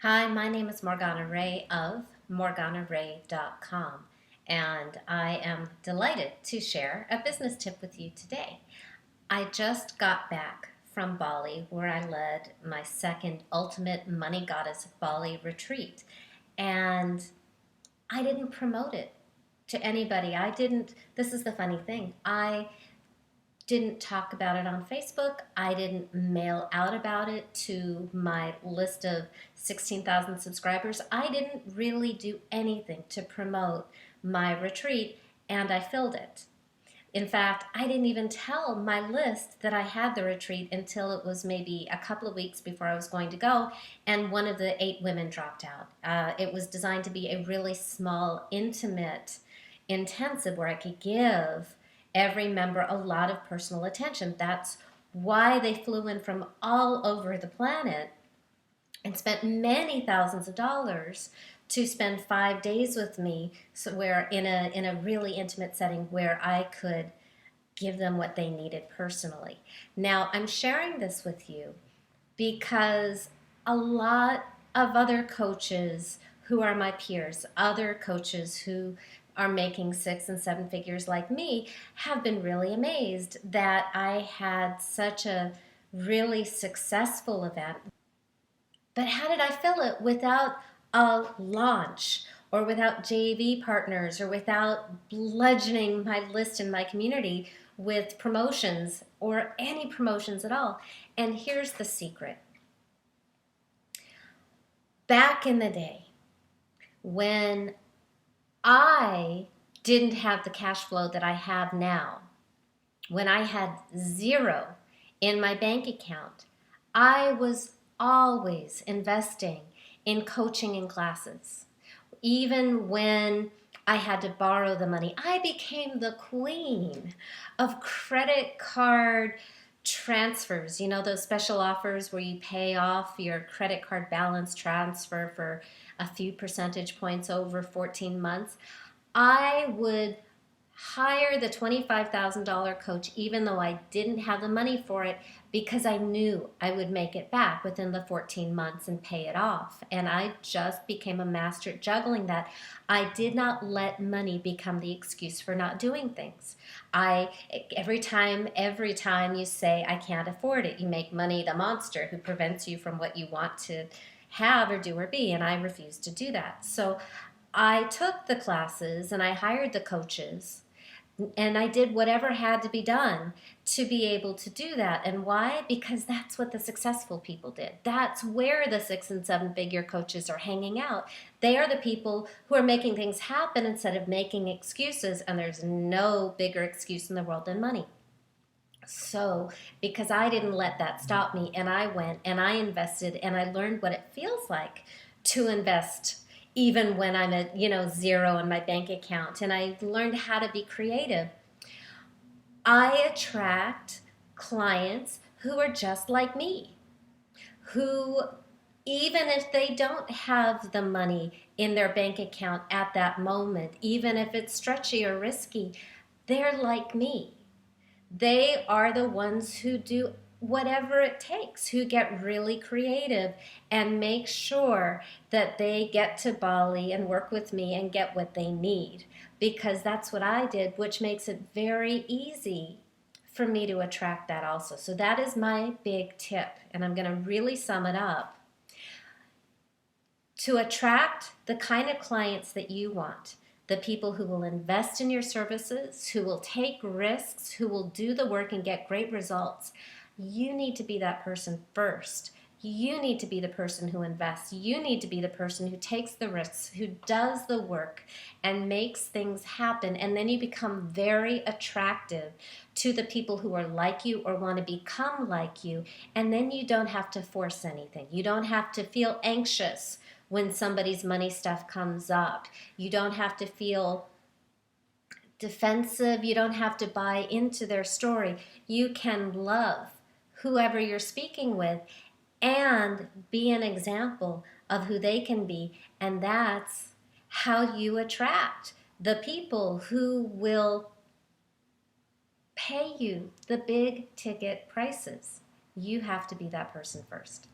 Hi, my name is Morgana Ray of morganaray.com, and I am delighted to share a business tip with you today. I just got back from Bali where I led my second Ultimate Money Goddess Bali retreat, and I didn't promote it to anybody. This is the funny thing. I didn't talk about it on Facebook. I didn't mail out about it to my list of 16,000 subscribers. I didn't really do anything to promote my retreat, and I filled it. In fact, I didn't even tell my list that I had the retreat until it was maybe a couple of weeks before I was going to go, and one of the 8 women dropped out. It was designed to be a really small, intimate, intensive where I could give every member a lot of personal attention. That's why they flew in from all over the planet and spent many thousands of dollars to spend 5 days with me, so where in a really intimate setting where I could give them what they needed personally. Now, I'm sharing this with you because a lot of other coaches who are my peers, other coaches who are making 6 and 7 figures like me, have been really amazed that I had such a really successful event. But how did I fill it without a launch, or without JV partners, or without bludgeoning my list in my community with promotions or any promotions at all? And here's the secret. Back in the day, when I didn't have the cash flow that I have now, when I had zero in my bank account, I was always investing in coaching and classes. Even when I had to borrow the money, I became the queen of credit card transfers. You know, those special offers where you pay off your credit card balance transfer for a few percentage points over 14 months. I would hire the $25,000 coach even though I didn't have the money for it, because I knew I would make it back within the 14 months and pay it off. And I just became a master at juggling that. I did not let money become the excuse for not doing things. Every time you say I can't afford it, you make money the monster who prevents you from what you want to have or do or be, and I refused to do that. So I took the classes and I hired the coaches, and I did whatever had to be done to be able to do that. And why? Because that's what the successful people did. That's where the 6 and 7 figure coaches are hanging out. They are the people who are making things happen instead of making excuses, and there's no bigger excuse in the world than money. So, because I didn't let that stop me, and I went and I invested, and I learned what it feels like to invest even when I'm at, zero in my bank account, and I learned how to be creative. I attract clients who are just like me, who, even if they don't have the money in their bank account at that moment, even if it's stretchy or risky, they're like me. They are the ones who do whatever it takes, who get really creative and make sure that they get to Bali and work with me and get what they need, because that's what I did, which makes it very easy for me to attract that also. So that is my big tip, and I'm going to really sum it up. To attract the kind of clients that you want, the people who will invest in your services, who will take risks, who will do the work and get great results, you need to be that person first. You need to be the person who invests. You need to be the person who takes the risks, who does the work and makes things happen. And then you become very attractive to the people who are like you or want to become like you. And then you don't have to force anything. You don't have to feel anxious when somebody's money stuff comes up. You don't have to feel defensive. You don't have to buy into their story. You can love whoever you're speaking with and be an example of who they can be. And that's how you attract the people who will pay you the big ticket prices. You have to be that person first.